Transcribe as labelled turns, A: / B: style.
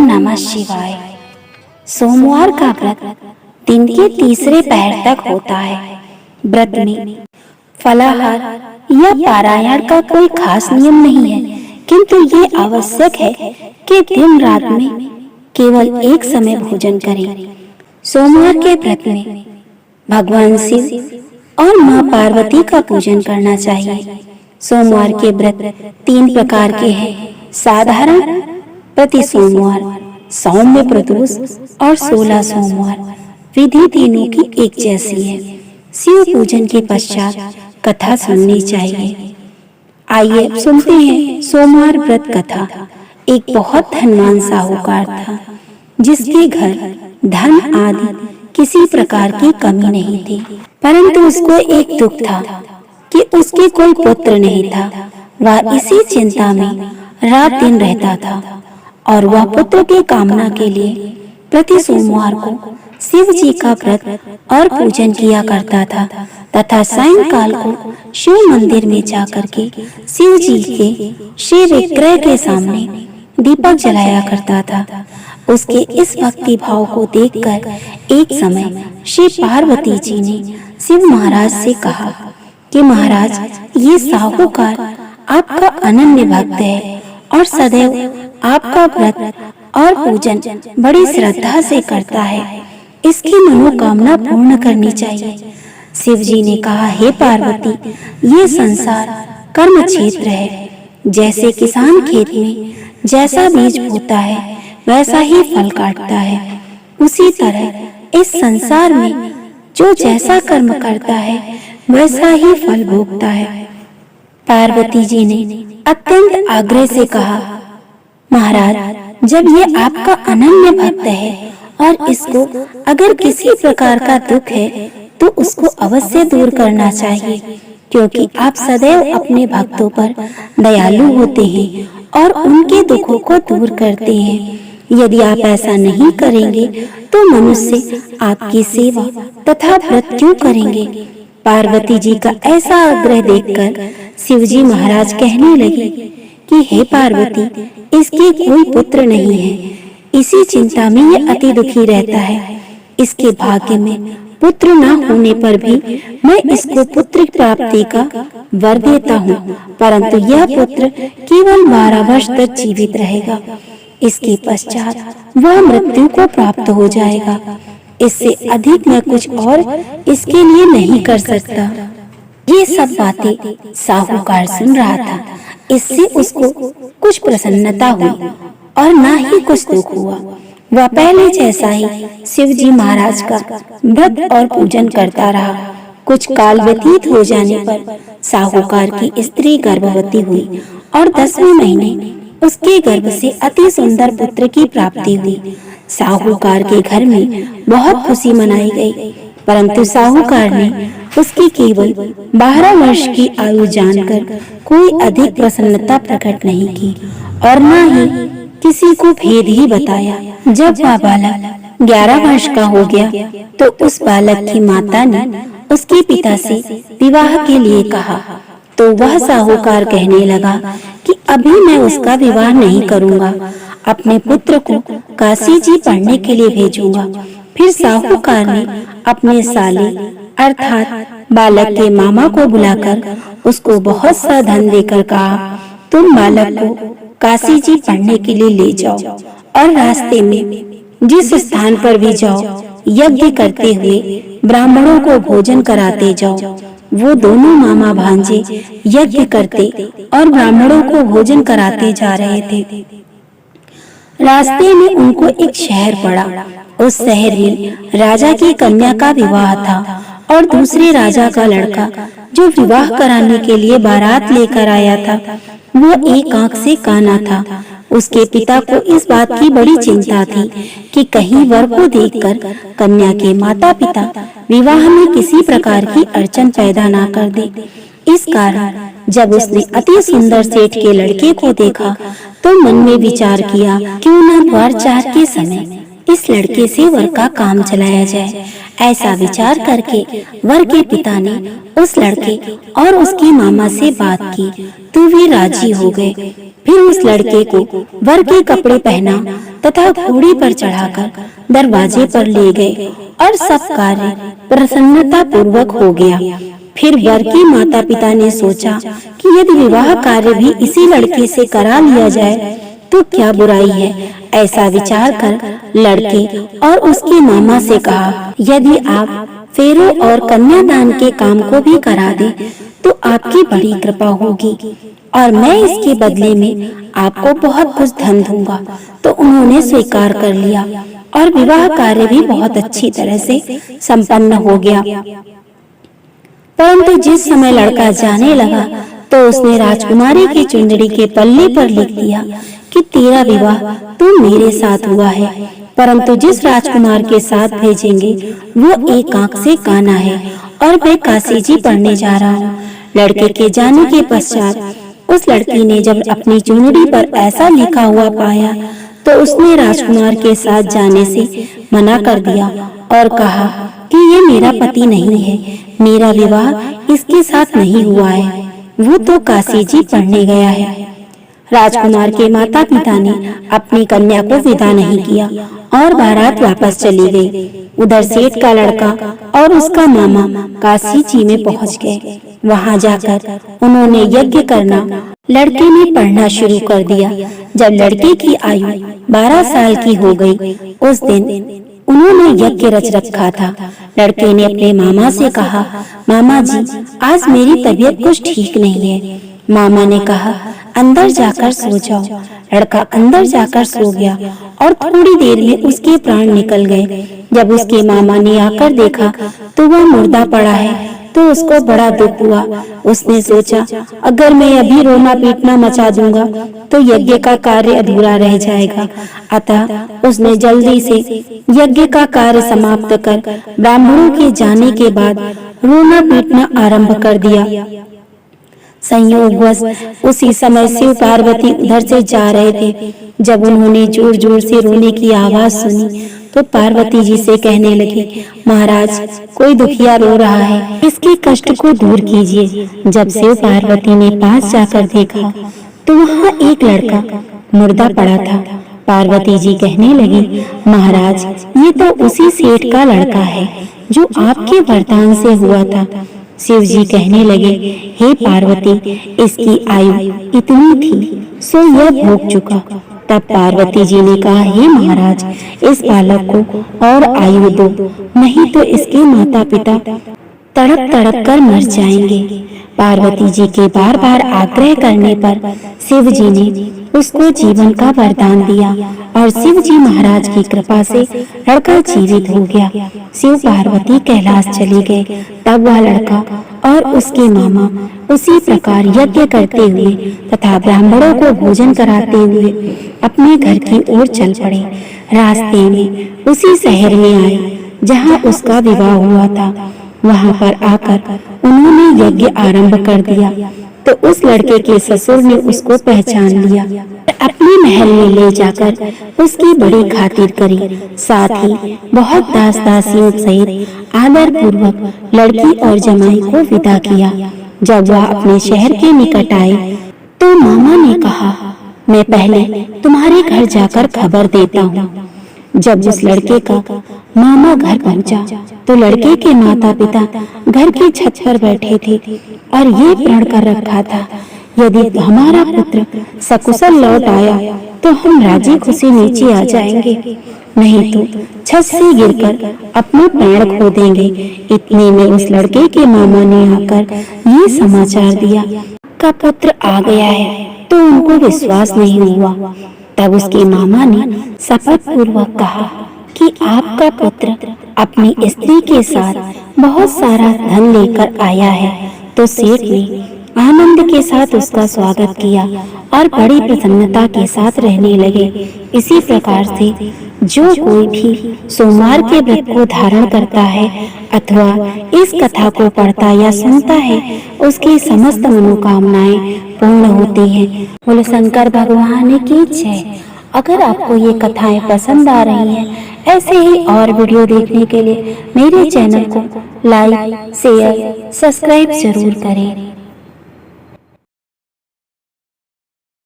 A: नमः शिवाय। सोमवार का व्रत दिन के तीसरे पहर तक होता है। व्रत में फलाहार या पारायण का कोई खास नियम नहीं है, किंतु ये आवश्यक है कि दिन रात में केवल एक समय भोजन करें। सोमवार के व्रत में भगवान शिव और माँ पार्वती का पूजन करना चाहिए। सोमवार के व्रत 3 प्रकार के हैं: साधारण, प्रति सोमवार, सौम्य प्रदोष और 16 सोमवार। विधि तीनों की एक जैसी है। शिव पूजन के पश्चात कथा सुननी चाहिए। आइए अब सुनते हैं सोमवार व्रत कथा। एक बहुत धनवान साहूकार था, जिसके घर धन आदि किसी प्रकार की कमी नहीं थी, परंतु उसको एक दुख था कि उसके कोई पुत्र नहीं था। वह इसी चिंता में रात दिन रहता था और वह पुत्र की कामना के लिए प्रति सोमवार को शिव जी का व्रत और पूजन किया करता था तथा सायंकाल को शिव मंदिर में जाकर के शिव जी के शिव विग्रह के सामने दीपक जलाया करता था। उसके इस भक्ति भाव को देखकर एक समय श्री पार्वती जी ने शिव महाराज से कहा कि महाराज, ये साहूकार आपका अनन्य भक्त है और सदैव आपका व्रत और पूजन बड़ी श्रद्धा से करता है। इसकी मनोकामना पूर्ण करनी चाहिए। शिव जी ने कहा, हे पार्वती, ये संसार कर्म क्षेत्र है। जैसे किसान खेत में जैसा बीज बोता है वैसा ही फल काटता है, उसी तरह इस संसार में जो जैसा कर्म करता है वैसा ही फल भोगता है। पार्वती जी ने अत्यंत आग्रह से कहा, महाराज, जब ये आपका अनन्य भक्त है और इसको अगर किसी प्रकार का दुख है तो उसको अवश्य दूर करना चाहिए, क्योंकि आप सदैव अपने भक्तों पर दयालु होते हैं और उनके दुखों को दूर करते हैं। यदि आप ऐसा नहीं करेंगे तो मनुष्य आपकी सेवा तथा व्रत क्यों करेंगे? पार्वती जी का ऐसा आग्रह देखकर शिवजी महाराज कहने लगे कि हे पार्वती, इसके कोई पुत्र नहीं है। इसी चिंता में ये अति दुखी रहता है। इसके भाग्य में पुत्र न होने पर भी मैं इसको पुत्र प्राप्ति का वर देता हूँ, परंतु यह पुत्र केवल 12 वर्ष तक जीवित रहेगा। इसके पश्चात वह मृत्यु को प्राप्त हो जाएगा। इससे अधिक मैं कुछ और इसके लिए नहीं कर सकता। ये सब बातें साहूकार सुन रहा था। इससे उसको कुछ प्रसन्नता हुई और ना ही कुछ दुख हुआ। वह पहले जैसा ही शिव जी महाराज का व्रत और पूजन करता रहा। कुछ काल व्यतीत हो जाने पर साहूकार की स्त्री गर्भवती हुई और 10वें महीने उसके गर्भ से अति सुंदर पुत्र की प्राप्ति हुई। साहूकार के घर में बहुत खुशी मनाई गई, परंतु साहूकार ने उसकी केवल 12 वर्ष की आयु जानकर कोई अधिक प्रसन्नता प्रकट नहीं की और न ही किसी को भेद ही बताया। जब वह बालक 11 वर्ष का हो गया तो उस बालक की माता ने उसके पिता से विवाह के लिए कहा, तो वह साहूकार कहने लगा कि अभी मैं उसका विवाह नहीं करूंगा, अपने पुत्र को काशी जी पढ़ने के लिए भेजूंगा। फिर साहूकार ने अपने साले अर्थात बालक के मामा को बुलाकर उसको बहुत सा धन देकर कहा, तुम बालक को काशी जी पढ़ने के लिए ले जाओ और रास्ते में जिस स्थान पर भी जाओ यज्ञ करते हुए ब्राह्मणों को भोजन कराते जाओ। वो दोनों मामा भांजे यज्ञ करते और ब्राह्मणों को भोजन कराते जा रहे थे। रास्ते में उनको एक शहर पड़ा। उस शहर में राजा की कन्या का विवाह था और दूसरे राजा का लड़का जो विवाह कराने के लिए बारात लेकर आया था, वो एक आंख से काना था। उसके पिता को इस बात की बड़ी चिंता थी कि कहीं वर को देखकर कन्या के माता पिता विवाह में किसी प्रकार की अड़चन पैदा ना कर दे। इस कारण जब उसने अति सुंदर सेठ के लड़के को देखा तो मन में विचार किया, क्यों न द्वार चार के समय इस लड़के से वर का काम चलाया जाए। ऐसा विचार करके वर के पिता ने उस लड़के और उसके मामा से बात की तो वे राजी हो गए। फिर उस लड़के को वर के कपड़े पहना तथा घोड़े पर चढ़ाकर दरवाजे पर ले गए और सब कार्य प्रसन्नता पूर्वक हो गया। फिर वर के माता पिता ने सोचा कि यदि विवाह कार्य भी इसी लड़के से करा लिया जाए तो क्या बुराई है। ऐसा विचार कर लड़के और उसके मामा से कहा, यदि आप फेरों और कन्यादान के काम को भी करा दें तो आपकी बड़ी कृपा होगी और मैं इसके बदले में आपको बहुत कुछ धन दूंगा। तो उन्होंने स्वीकार कर लिया और विवाह कार्य भी बहुत अच्छी तरह से संपन्न हो गया। परंतु जिस समय लड़का जाने लगा तो उसने राजकुमारी की चुंदड़ी के पल्ले पर लिख दिया कि तेरा विवाह तो मेरे साथ हुआ है, परंतु जिस राजकुमार के साथ भेजेंगे वो एक आंख से काना है और मैं काशी जी पढ़ने जा रहा हूँ। लड़के के जाने के पश्चात उस लड़की ने जब अपनी चुनरी पर ऐसा लिखा हुआ पाया तो उसने राजकुमार के साथ जाने से मना कर दिया और कहा कि ये मेरा पति नहीं है, मेरा विवाह इसके साथ नहीं हुआ है, वो तो काशी जी पढ़ने गया है। राजकुमार के माता पिता ने अपनी कन्या को विदा नहीं किया और बारात वापस चली गई। उधर सेठ का लड़का और उसका मामा काशी जी में पहुंच गए। वहां जाकर उन्होंने यज्ञ करना लड़के ने पढ़ना शुरू कर दिया। जब लड़के की आयु 12 साल की हो गई, उस दिन उन्होंने यज्ञ रच रखा था। लड़के ने अपने मामा से कहा, मामा जी आज मेरी तबीयत कुछ ठीक नहीं है। मामा ने कहा, अंदर जाकर सो जाओ। लड़का अंदर जाकर सो गया और थोड़ी देर में उसके प्राण निकल गए। जब उसके मामा ने आकर देखा तो वह मुर्दा पड़ा है तो उसको बड़ा दुख हुआ। उसने सोचा, अगर मैं अभी रोना पीटना मचा दूंगा तो यज्ञ का कार्य अधूरा रह जाएगा। अतः उसने जल्दी से यज्ञ का कार्य समाप्त कर ब्राह्मणों के जाने के बाद रोना पीटना आरंभ कर दिया। संयोगवश उसी समय शिव पार्वती उधर से जा रहे थे। जब उन्होंने जोर जोर से रोने की आवाज सुनी तो पार्वती जी से कहने लगी, महाराज कोई दुखिया रो रहा है, इसके कष्ट को दूर कीजिए। जब शिव पार्वती ने पास जाकर देखा तो वहाँ एक लड़का मुर्दा पड़ा था। पार्वती जी कहने लगी, महाराज ये तो उसी सेठ का लड़का है जो आपके वरदान से हुआ था। शिव जी कहने लगे, हे पार्वती इसकी आयु इतनी थी सो यह भोग चुका। तब पार्वती जी ने कहा, हे महाराज इस बालक को और आयु दो, नहीं तो इसके माता पिता तड़प तड़प कर मर जाएंगे। पार्वती जी के बार बार आग्रह करने पर शिव जी ने उसको जीवन का वरदान दिया और शिव जी महाराज की कृपा से लड़का जीवित हो गया। शिव पार्वती कैलाश चले गए। तब वह लड़का और उसके मामा उसी प्रकार यज्ञ करते हुए तथा ब्राह्मणों को भोजन कराते हुए अपने घर की ओर चल पड़े। रास्ते में उसी शहर में आए जहाँ उसका विवाह हुआ था। वहाँ पर आकर उन्होंने यज्ञ आरंभ कर दिया तो उस लड़के के ससुर ने उसको पहचान लिया। अपने महल में ले जाकर उसकी बड़ी खातिर करी। साथ ही बहुत दास दासियों सहित आदर पूर्वक लड़की और जमाई को विदा किया। जब वह अपने शहर के निकट आए तो मामा ने कहा, मैं पहले तुम्हारे घर जाकर खबर देता हूँ। जब उस लड़के का मामा घर पहुंचा तो लड़के के माता पिता घर की छत पर बैठे थे और ये प्रण कर रखा था, यदि हमारा पुत्र सकुशल लौट आया तो हम राजी खुशी नीचे आ जाएंगे, नहीं तो छत से गिरकर अपने प्राण खो देंगे। इतने में उस लड़के के मामा ने आकर ये समाचार दिया का पुत्र आ गया है तो उनको विश्वास नहीं हुआ। तब उसके मामा ने शपथ पूर्वक कहा कि आपका पुत्र अपनी स्त्री के साथ बहुत सारा धन लेकर आया है। तो सेठ ने आनंद के साथ उसका स्वागत किया और बड़ी प्रसन्नता के साथ रहने लगे। इसी प्रकार से जो कोई भी सोमवार के व्रत को धारण करता है अथवा इस कथा को पढ़ता या सुनता है उसकी समस्त मनोकामनाएं पूर्ण होती हैं। बोले शंकर भगवान की जय। अगर आपको ये कथाएं पसंद आ रही हैं, ऐसे ही और वीडियो देखने के लिए मेरे चैनल को लाइक, शेयर, सब्सक्राइब जरूर करें।